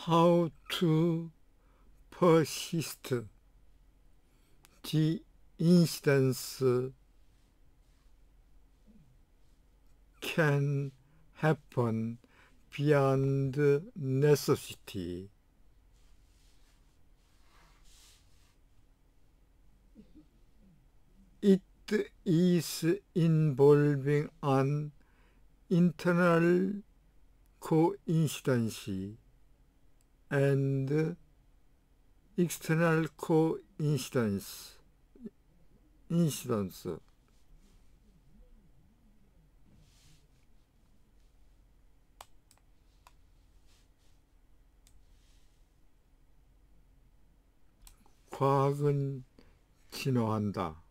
how to persist the incidence can happen beyond necessity. It is involving an internal coincidence and external coincidence. 과학은 진화한다.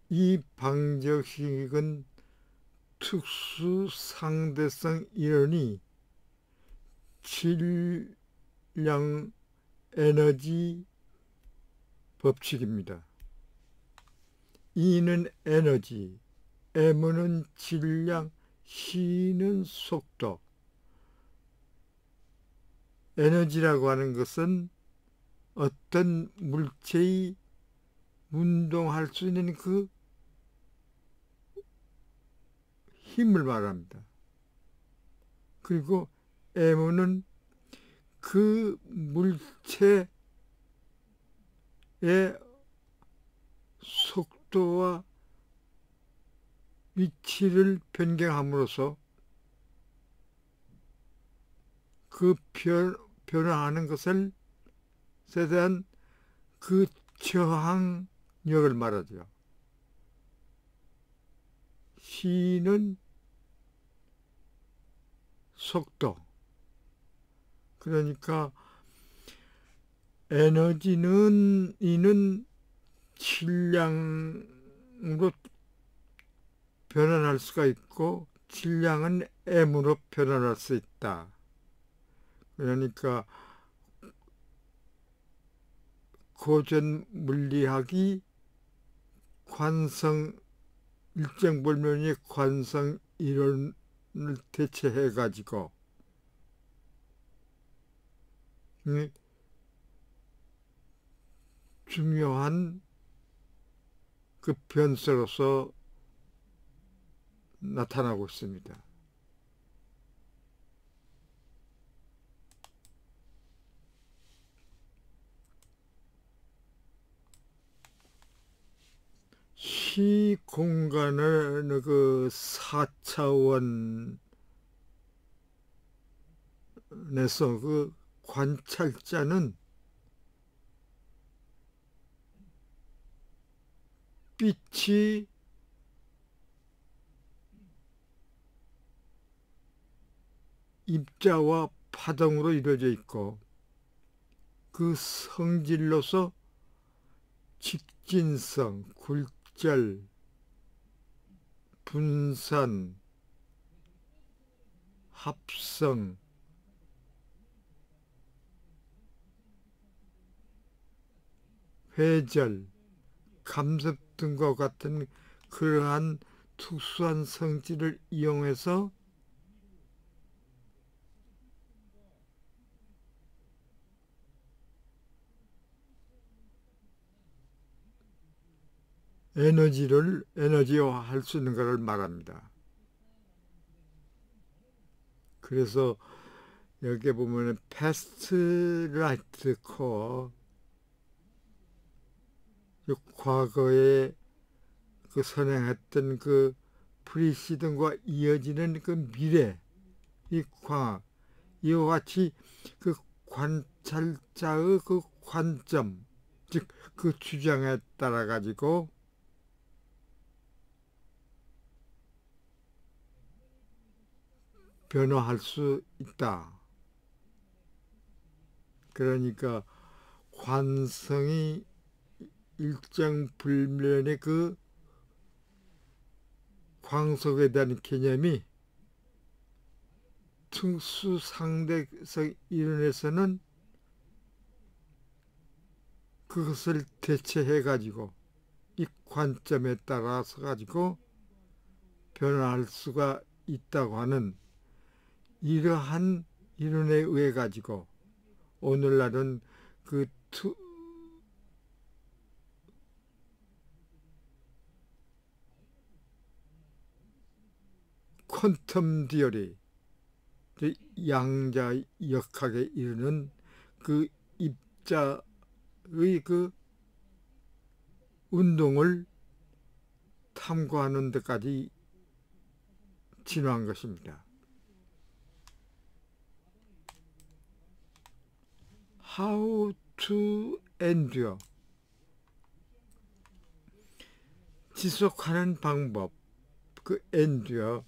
이 방정식은 특수 상대성 이론이 질량 에너지 법칙입니다. E는 에너지, M은 질량, C는 속도. 에너지라고 하는 것은 어떤 물체의 운동할 수 있는 그 힘을 말합니다. 그리고 M은 그 물체의 속도와 위치를 변경함으로써 그 변화하는 것에 대한 그 저항력을 말하죠. C는 속도. 그러니까 에너지는 이는 질량으로 변환할 수가 있고 질량은 M으로 변환할 수 있다. 그러니까 고전 물리학이 일정 불면의 관성 이론을 대체해 가지고 중요한 그 변수로서 나타나고 있습니다. 시공간의 그 4차원에서 그 관찰자는 빛이 입자와 파동으로 이루어져 있고 그 성질로서 직진성, 굴절, 분산, 합성, 회절, 감습 등과 같은 그러한 특수한 성질을 이용해서 에너지화할 수 있는 것을 말합니다. 그래서 여기 보면 패스트 라이트 코어, 과거에 그 선행했던 그 프리시든과 이어지는 그 미래, 이 광학, 이와 같이 그 관찰자의 그 관점, 즉 그 주장에 따라 가지고 변화할 수 있다. 그러니까 관성이 일정 불면의 그 광속에 대한 개념이 특수 상대성 이론에서는 그것을 대체해 가지고 이 관점에 따라서 가지고 변화할 수가 있다고 하는 이러한 이론에 의해 가지고 오늘날은 그 퀀텀 디어리, 양자역학에 이르는 그 입자의 그 운동을 탐구하는 데까지 진화한 것입니다. How to endure, 지속하는 방법, 그 endure,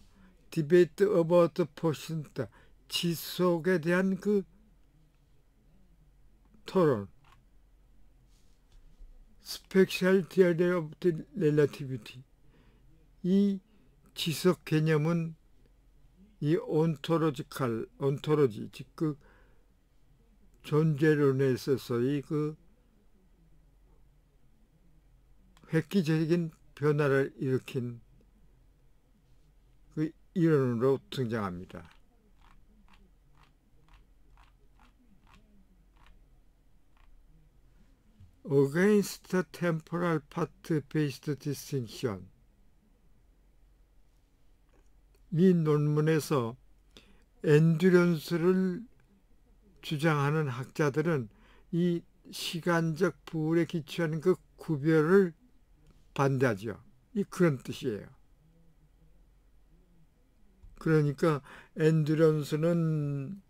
debate about the percent, 지속에 대한 그 토론, special theory of the relativity, 이 지속 개념은 이 온토로지, 즉 그 존재론에 있어서의 그 획기적인 변화를 일으킨 그 이론으로 등장합니다. Against temporal part-based distinction, 이 논문에서 엔듀런스를 주장하는 학자들은 이 시간적 부분에 기초한 그 구별을 반대하죠. 그런 뜻이에요. 그러니까 엔듀런스는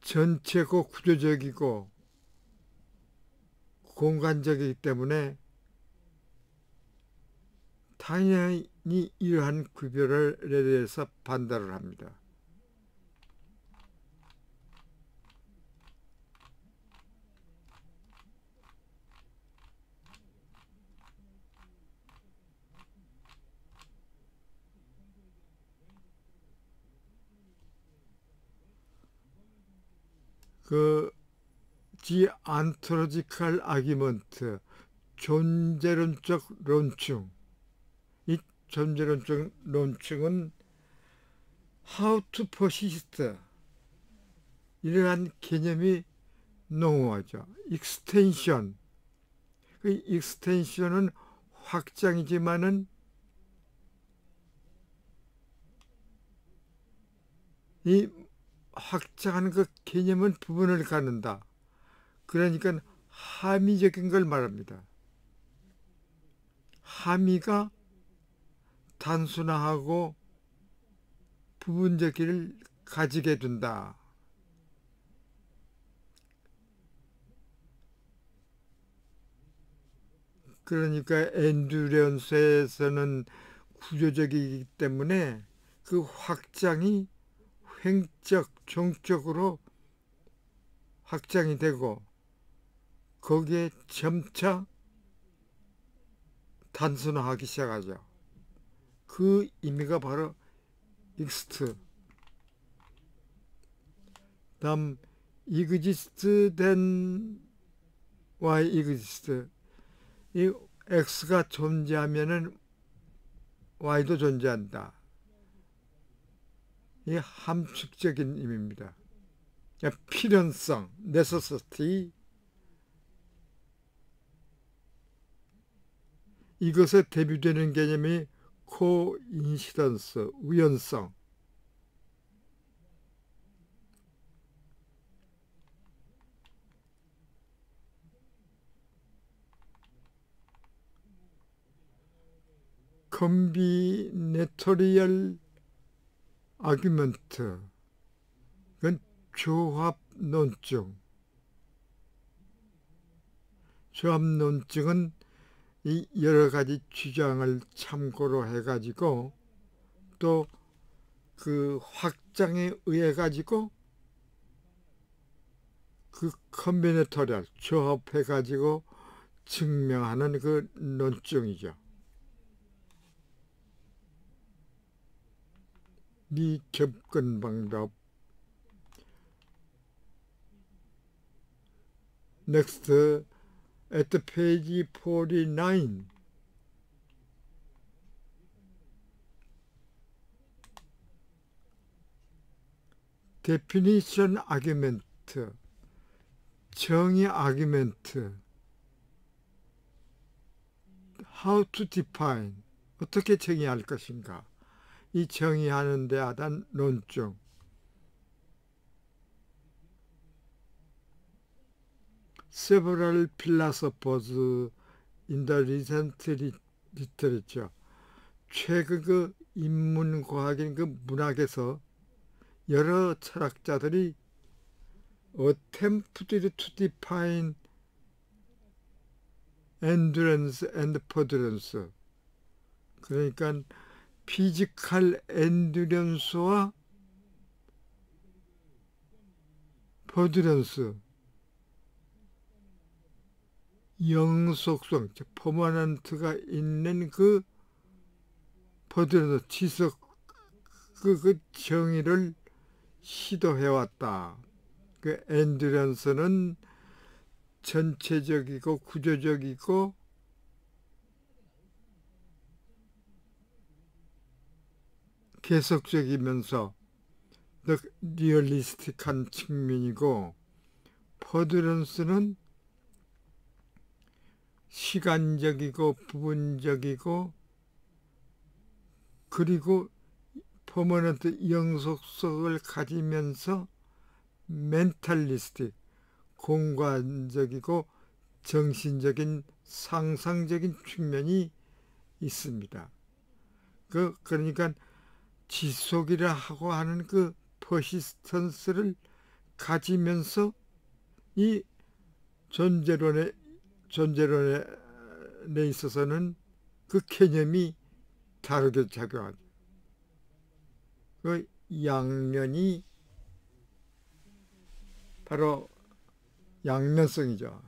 전체고 구조적이고 공간적이기 때문에 당연히 이러한 구별에 대해서 반대를 합니다. The ontological argument, 존재론적 논증. 이 존재론적 논증은 how to persist, 이러한 개념이 농후하죠. extension, 그 extension은 확장이지만은 이 확장하는 그 개념은 부분을 갖는다. 그러니까 함의적인 걸 말합니다. 함의가 단순화하고 부분적기를 가지게 된다. 그러니까 엔듀런스에서는 구조적이기 때문에 그 확장이 횡적, 종적으로 확장이 되고 거기에 점차 단순화하기 시작하죠. 그 의미가 바로 익스트. 다음 exist then y exist. 이 x가 존재하면은 y도 존재한다. 이 함축적인 의미입니다. 필연성, necessity. 이것에 대비되는 개념이 코인시던스, 우연성. 컴비네토리얼 아규먼트, 그건 조합론증. 조합론증은 이 여러 가지 주장을 참고로 해가지고 또 그 확장에 의해 가지고 그 컴비네토리얼 조합해가지고 증명하는 그 논증이죠. 이 접근 방법. Next, at page 49. definition argument, 정의 argument, how to define, 어떻게 정의할 것인가, 이 정의하는 데 대한 논증. Several philosophers in the recent literature, 최근 그 인문과학인 그 문학에서 여러 철학자들이 attempted to define endurance and perseverance, 그러니까 피지컬 엔듀런스와 퍼드런스, 영속성, 퍼머넌트가 있는 그 퍼드런스, 지속, 그 정의를 시도해왔다. 그 엔듀런스는 전체적이고 구조적이고 계속적이면서 리얼리스틱한 측면이고, 퍼드런스는 시간적이고 부분적이고, 그리고 퍼머넌트 영속성을 가지면서 멘탈리스틱, 공간적이고 정신적인 상상적인 측면이 있습니다. 그러니까 지속이라 하고 하는 그 퍼시스턴스를 가지면서 이 존재론에 있어서는 그 개념이 다르게 작용하죠. 그 양면이 바로 양면성이죠.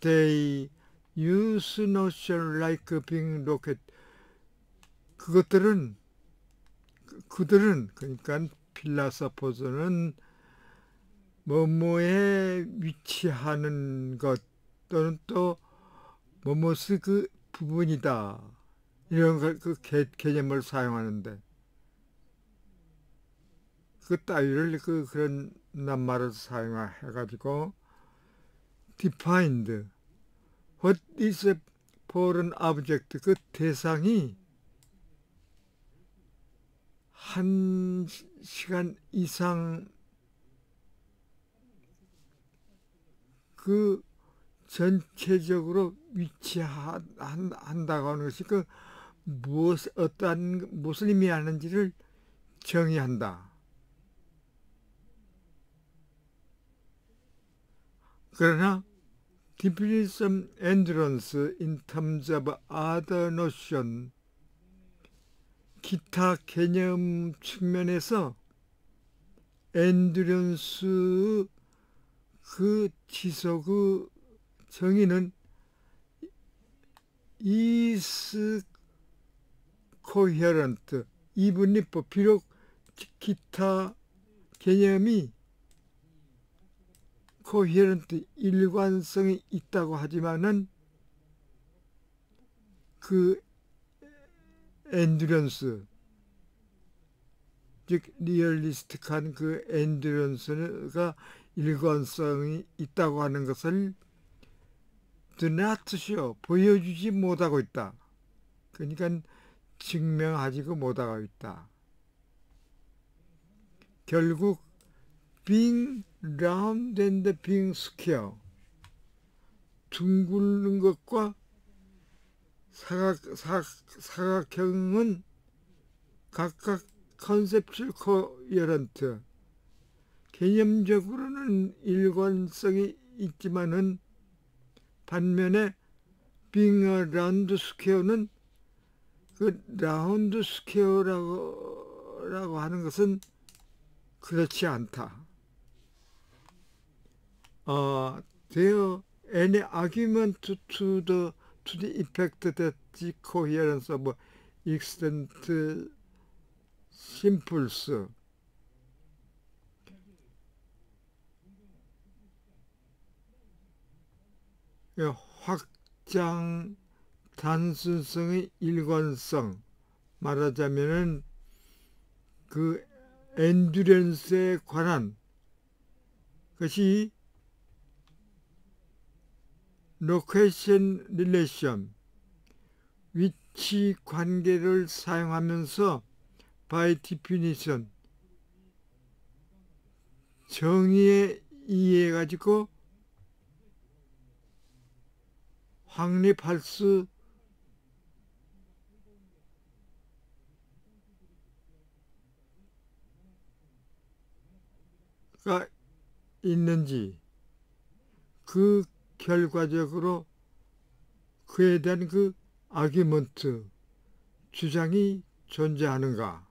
They use notion like being rocket. 그들은 그러니까 필라소퍼즈는 뭐뭐에 위치하는 것 또는 또 뭐뭐의 그 부분이다, 이런 그 개념을 사용하는데, 그 따위를 그런 낱말을 사용해가지고 defined what is a foreign object, 그 대상이 한 시간 이상 그 전체적으로 위치한다고 하는 것이 그 무엇을 의미하는지를 정의한다. 그러나 definition endurance in terms of other notion, 기타 개념 측면에서 엔듀런스 그 지속의 정의는 is coherent, 이분리법, 비록 기타 개념이 coherent, 일관성이 있다고 하지만은 그 엔듀런스, 즉 리얼리스틱한 그 엔듀런스가 일관성이 있다고 하는 것을 do not show, 보여주지 못하고 있다. 그러니까 증명하지도 못하고 있다. 결국 being round and being square, 둥글는 것과 사각형은 각각 컨셉츄얼 코헤런트, 개념적으로는 일관성이 있지만은 반면에 being a round square는 그 라운드 스퀘어라고 하는 것은 그렇지 않다. There any argument to the effect that the coherence of extant simples, 확장 단순성의 일관성, 말하자면은 그 엔듀런스에 관한 것이 로케이션 릴레이션, 위치 관계를 사용하면서 by definition, 정의에 의해 가지고 확립할 수가 있는지, 그 결과적으로 그에 대한 그 아규먼트, 주장이 존재하는가.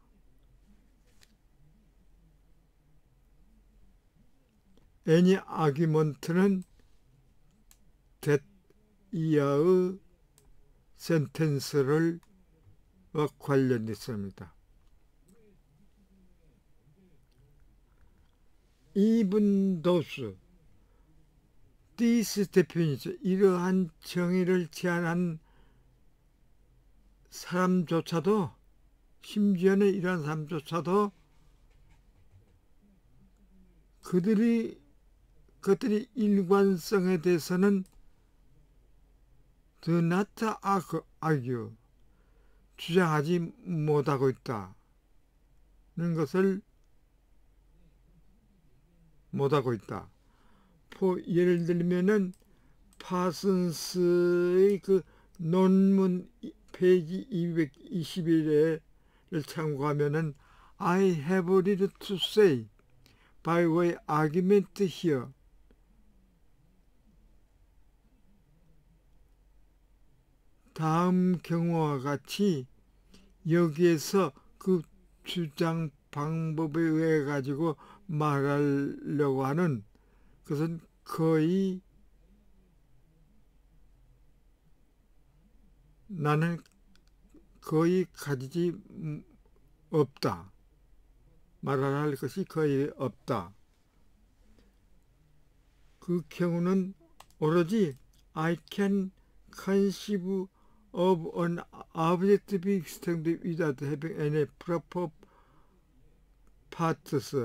any argument는 that 이하의 센텐스를 관련있습니다. even those, this definition, 이러한 정의를 제안한 사람조차도, 심지어는 이러한 사람조차도 그들이 일관성에 대해서는 do not argue, 주장하지 못하고 있다는 것을 못하고 있다. 예를 들면은 파슨스의 그 논문 페이지 221을 참고하면은 I have little to say by way argument here. 다음 경우와 같이 여기에서 그 주장 방법에 의해 가지고 말하려고 하는 것은 거의 나는 거의 가지지 없다. 말할 것이 거의 없다. 그 경우는 오로지 I can conceive of an object being extended without having any proper parts.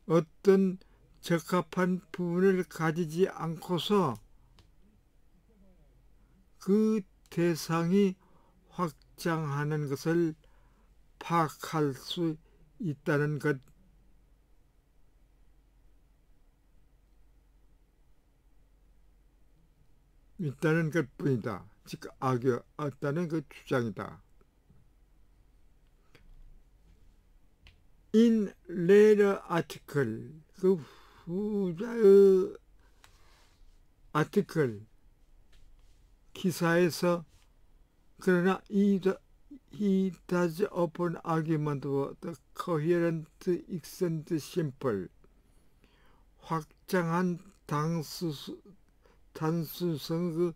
어떤 적합한 부분을 가지지 않고서 그 대상이 확장하는 것을 파악할 수 있다는 것, 있다는 것뿐이다. 즉 악였다는 그 주장이다. In later article, 그 후자의 아티클 기사에서 그러나 he does open argument for the coherent extent simple, 확장한 단수성 그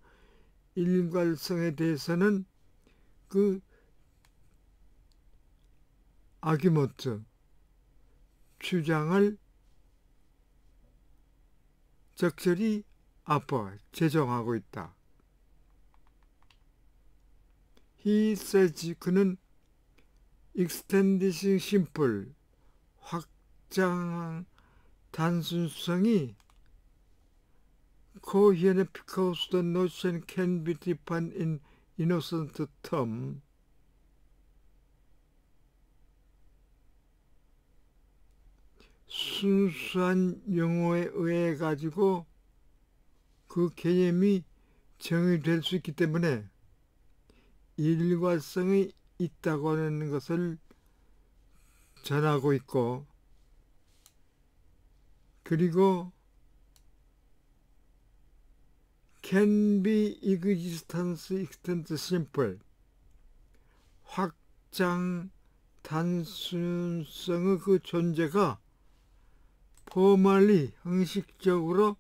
일괄성에 대해서는 그 아규먼트, 주장을 적절히 제정하고 있다. He says, 그는 extending simple, 확장 단순성이 coherent because the notion can be defined in innocent term, 순수한 용어에 의해 가지고 그 개념이 정의될 수 있기 때문에 일관성이 있다고 하는 것을 전하고 있고, 그리고 can be existence extent simple, 확장 단순성의 그 존재가 formally 형식적으로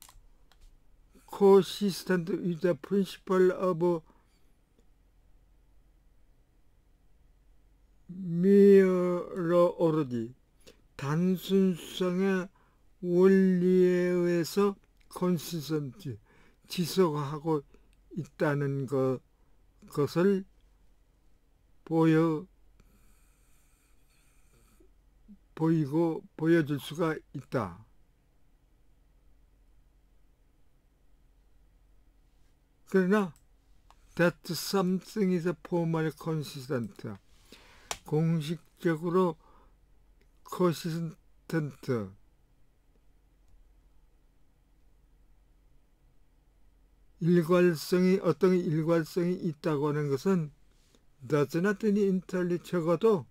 consistent with the principle of mereology, 단순성의 원리에 의해서 consistent, 지속하고 있다는 것을 보여줄 수가 있다. 그러나 that something is formal consistent. 공식적으로 consistent. 어떤 일관성이 있다고 하는 것은 does not entirely 적어도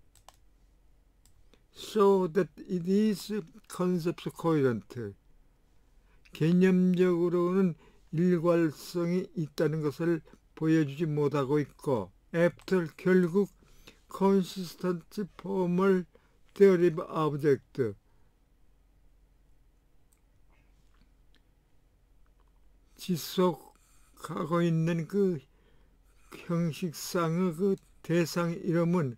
so that it is concept coherent. 개념적으로는 일관성이 있다는 것을 보여주지 못하고 있고 after 결국 consistent formal theory of object 지속하고 있는 그 형식상의 그 대상 이론은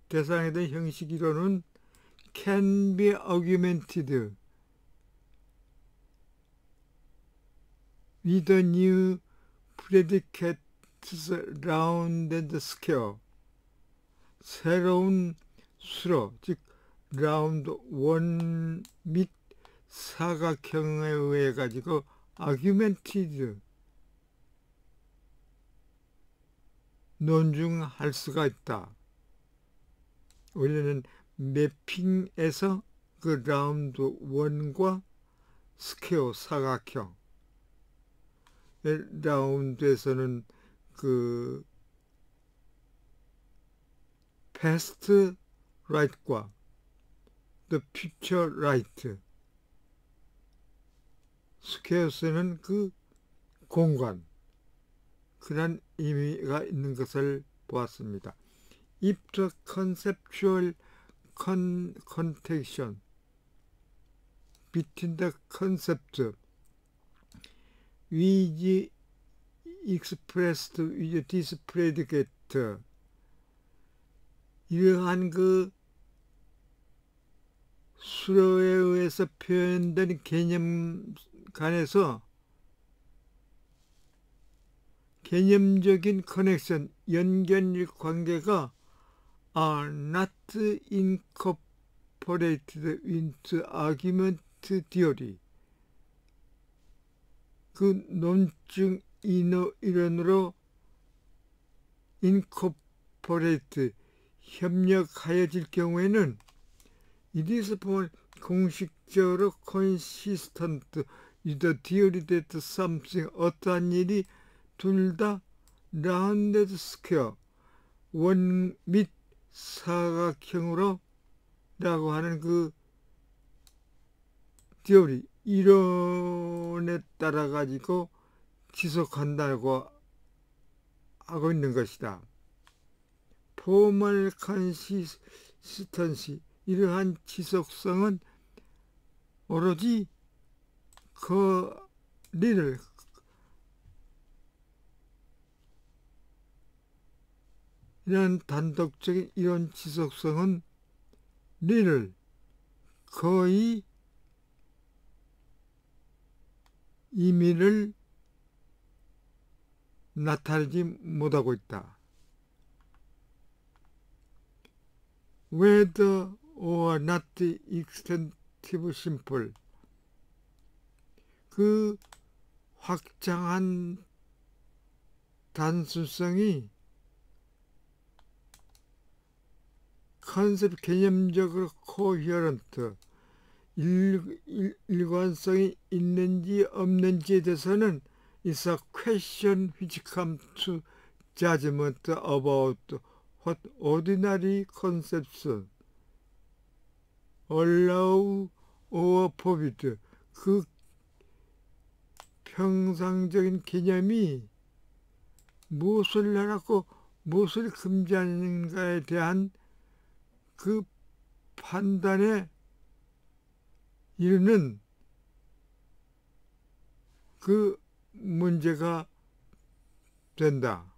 대상에 대한 형식 이론은 can be augmented with a new predicates round and square. 새로운 수로, 즉 라운드 원 및 사각형에 의해 가지고 augmented 논증할 수가 있다. 우리는 매핑에서 그 라운드 원과 스퀘어 사각형, 라운드에서는 그 past right과 the future right, 스퀘어에서는 그 공간, 그런 의미가 있는 것을 보았습니다. If the conceptual connection between the concept which expressed with this predicate 이러한 그 수로에 의해서 표현된 개념 간에서 개념적인 커넥션, 연결 관계가 are not incorporated into argument theory. 그 논증 이론으로 incorporate, 협력하여질 경우에는 it is 공식적으로 consistent with the theory that something, 어떠한 일이 둘 다 rounded square, 원 및 사각형으로 라고 하는 그 theory, 이론에 따라 가지고 지속한다고 하고 있는 것이다. formal consistency, 이러한 지속성은 오로지 리를 이런 단독적인 이런 지속성은 리를 거의 의미를 나타내지 못하고 있다. Whether or not extensive simple, 그 확장한 단순성이 컨셉 개념적으로 코헤런트, 일관성이 있는지 없는지에 대해서는 is a question which comes to judgment about what ordinary concepts allow or forbid, 그 평상적인 개념이 무엇을 허락하고 무엇을 금지하는가에 대한 그 판단에 이르는 그 문제가 된다.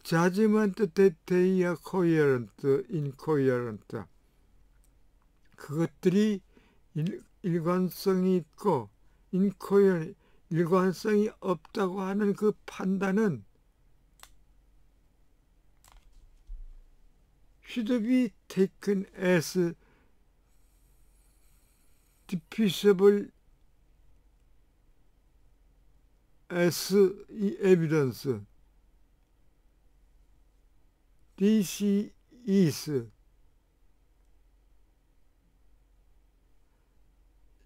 judgment that they are coherent, incoherent, 그것들이 일관성이 있고 incoherent, 일관성이 없다고 하는 그 판단은 should be taken as diffusible as evidence. This is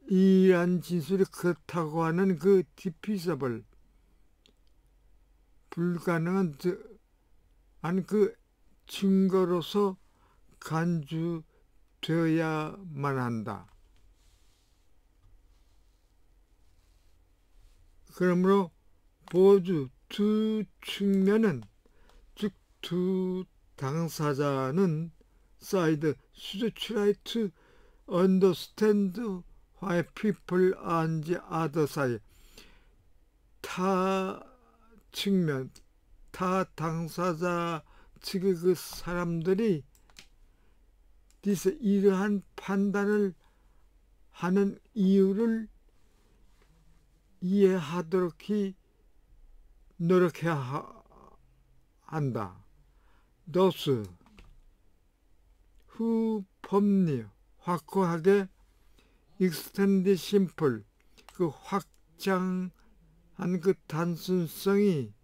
이러한 진술이 그렇다고 하는 그 diffusible 불가능한 그 증거로서 간주되어야만 한다. 그러므로 보주 두 측면은 즉 두 당사자는 side should try to understand why people on the other side 타 측면 타 당사자 측의 그 사람들이 이러한 판단을 하는 이유를 이해하도록 노력해야 한다. Those who firmly 확고하게 extend simple 그 확장한 그 단순성이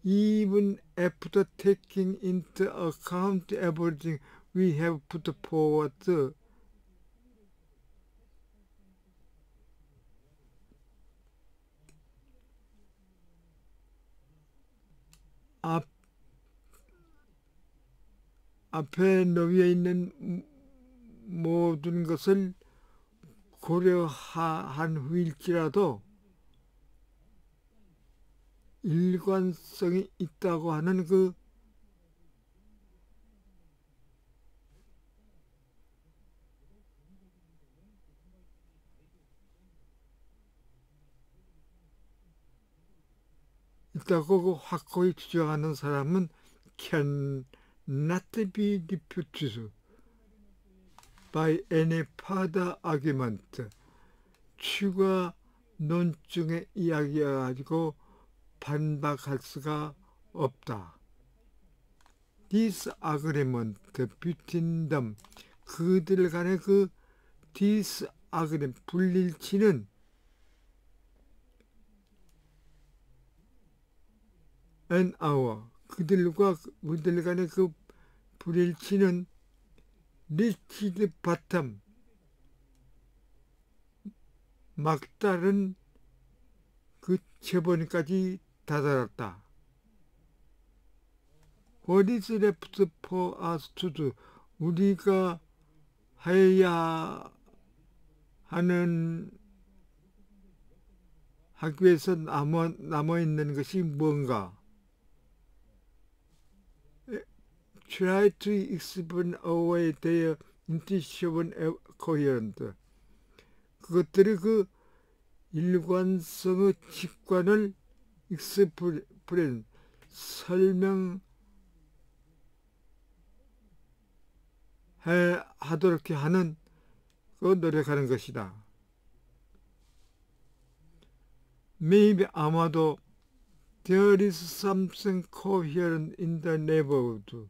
even after taking into account everything we have put forward 앞에 놓여 있는 모든 것을 고려한 후일지라도 일관성이 있다고 하는 그 있다고 그 확고히 주장하는 사람은 cannot be refuted by any further argument. 추가 논증의 이야기가 가지고 반박할 수가 없다. disagreement between them 그들 간의 그 disagreement 불일치는 an hour 그들 간의 그 불일치는 reached bottom 막다른 그 최번까지 다다랐다. What is left for us to do? 우리가 해야 하는 하기 위해서 남아있는 것이 뭔가? Try to explain away their intuition coherent. 그것들이 그 일관성의 직관을 explain 하도록 하는 그 노력하는 것이다. Maybe 아마도 there is something coherent in the neighborhood.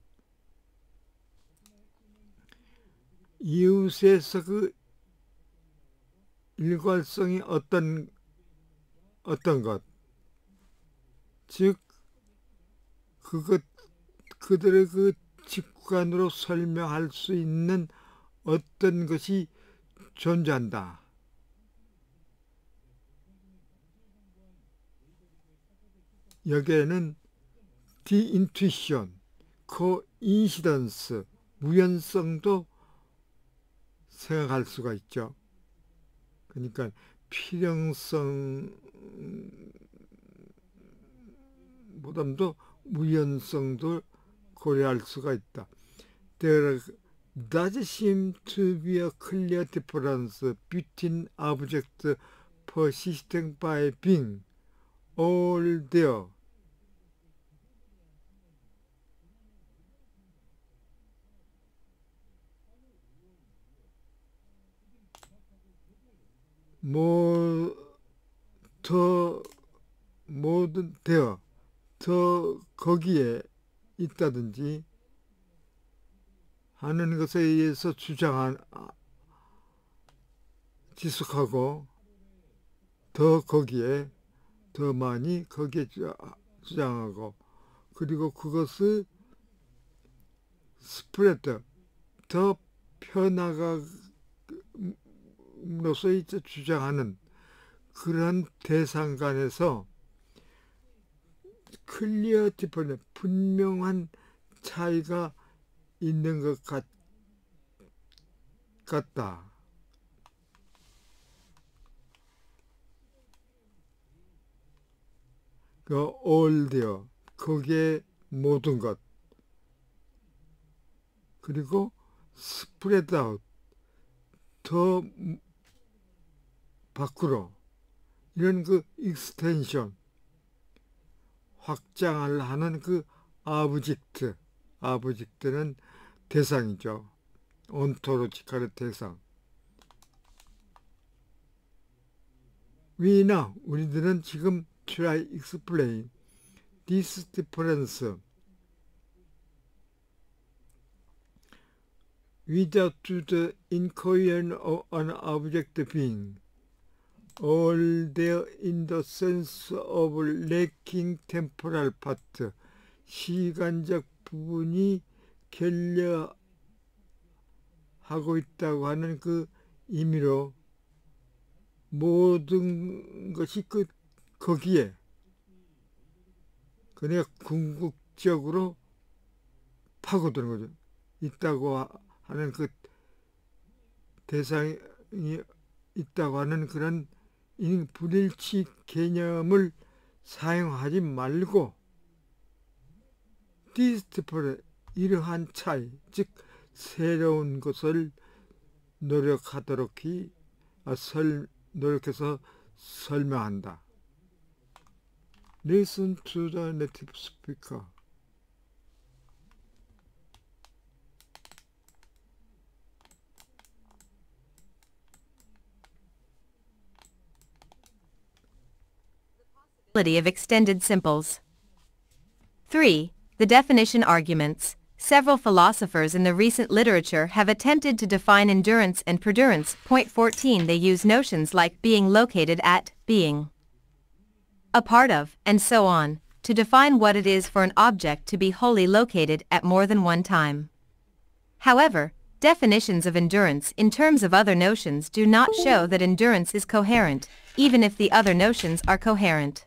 이웃에서 그 일관성이 어떤 것, 즉 그들의 그 직관으로 설명할 수 있는 어떤 것이 존재한다. 여기에는 the intuition, coincidence, 우연성도 생각할 수가 있죠. 그러니까 필연성보다도 우연성도 고려할 수가 있다. There does seem to be a clear difference between objects persisting by being all there. 모든 더 거기에 있다든지 하는 것에 의해서 지속하고 더 많이 거기에 주장하고, 그리고 그것을 스프레드 더 펴나감으로써 이제 주장하는 그런 대상 간에서 클리어 디퍼런스, 분명한 차이가 있는 것 같다. 그 all there, 거기에 모든 것, 그리고 spread out, 더 밖으로, 이런 그 extension, 확장을 하는 그 아브젝트는 대상이죠. 온토로지컬의 대상. 우리들은 지금 try explain this difference without the incoherence of an object being all there in the sense of lacking temporal part, 시간적 부분이 결여하고 있다고 하는 그 의미로 모든 것이 거기에 그냥 궁극적으로 파고드는 거죠. 있다고 하는 그 대상이 있다고 하는 그런 불일치 개념을 사용하지 말고 디스티플, 이러한 차이, 즉 새로운 것을 노력해서 설명한다. Listen to the native speaker. Of extended simples. 3. The definition arguments. Several philosophers in the recent literature have attempted to define endurance and perdurance. Point 14. They use notions like being located at, being a part of, and so on, to define what it is for an object to be wholly located at more than one time. However, definitions of endurance in terms of other notions do not show that endurance is coherent, even if the other notions are coherent.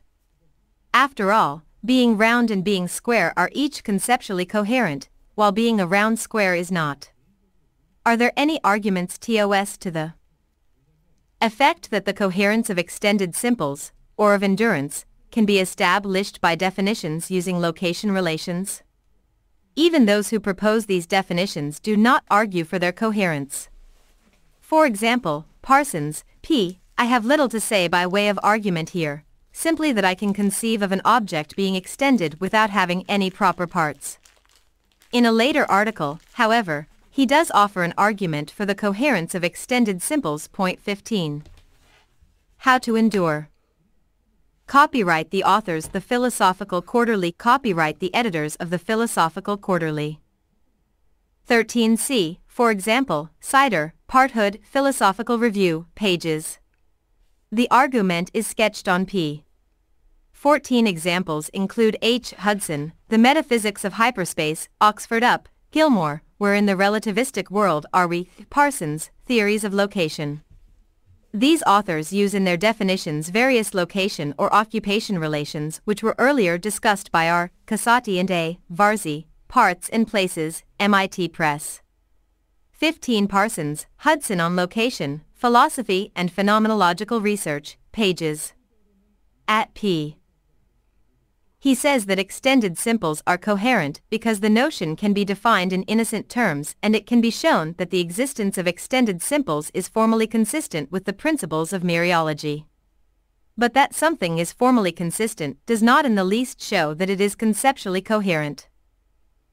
After all, being round and being square are each conceptually coherent, while being a round square is not. Are there any arguments to the effect that the coherence of extended simples, or of endurance, can be established by definitions using location relations? Even those who propose these definitions do not argue for their coherence. For example, Parsons, p. I have little to say by way of argument here, simply that I can conceive of an object being extended without having any proper parts. In a later article, however, he does offer an argument for the coherence of extended simples. Point 15. How to endure. Copyright the authors The Philosophical Quarterly. Copyright the editors of The Philosophical Quarterly. 13c, for example, Cider, Parthood, Philosophical Review, pages. The argument is sketched on p. 14. Examples include H. Hudson, The Metaphysics of Hyperspace, Oxford Up, Gilmore, Where in the Relativistic World Are We, Parsons, Theories of Location. These authors use in their definitions various location or occupation relations which were earlier discussed by R. Casati and A. Varzi, Parts and Places, MIT Press. 15. Parsons, Hudson on Location, Philosophy and Phenomenological Research, pages. At p. He says that extended simples are coherent because the notion can be defined in innocent terms and it can be shown that the existence of extended simples is formally consistent with the principles of mereology. But that something is formally consistent does not in the least show that it is conceptually coherent.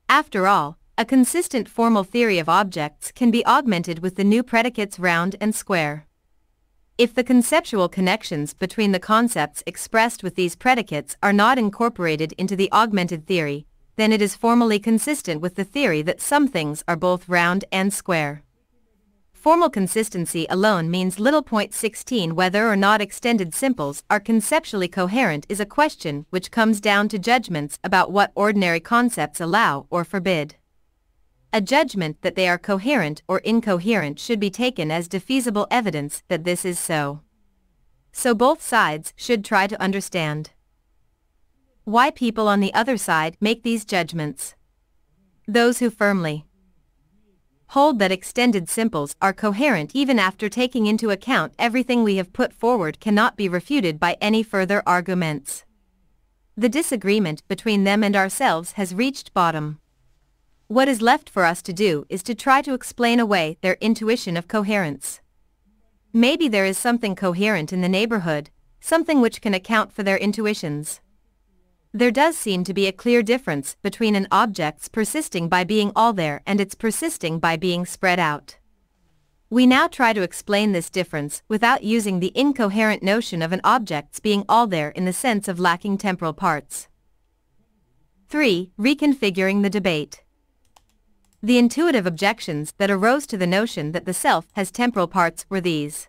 After all, a consistent formal theory of objects can be augmented with the new predicates round and square. If the conceptual connections between the concepts expressed with these predicates are not incorporated into the augmented theory, then it is formally consistent with the theory that some things are both round and square. Formal consistency alone means little. 16 Whether or not extended simples are conceptually coherent is a question which comes down to judgments about what ordinary concepts allow or forbid. A judgment that they are coherent or incoherent should be taken as defeasible evidence that this is so. So both sides should try to understand why people on the other side make these judgments. Those who firmly hold that extended simples are coherent even after taking into account everything we have put forward cannot be refuted by any further arguments. The disagreement between them and ourselves has reached bottom. What is left for us to do is to try to explain away their intuition of coherence. Maybe there is something coherent in the neighborhood, something which can account for their intuitions. There does seem to be a clear difference between an object's persisting by being all there and its persisting by being spread out. We now try to explain this difference without using the incoherent notion of an object's being all there in the sense of lacking temporal parts. 3. Reconfiguring the debate. The intuitive objections that arose to the notion that the self has temporal parts were these.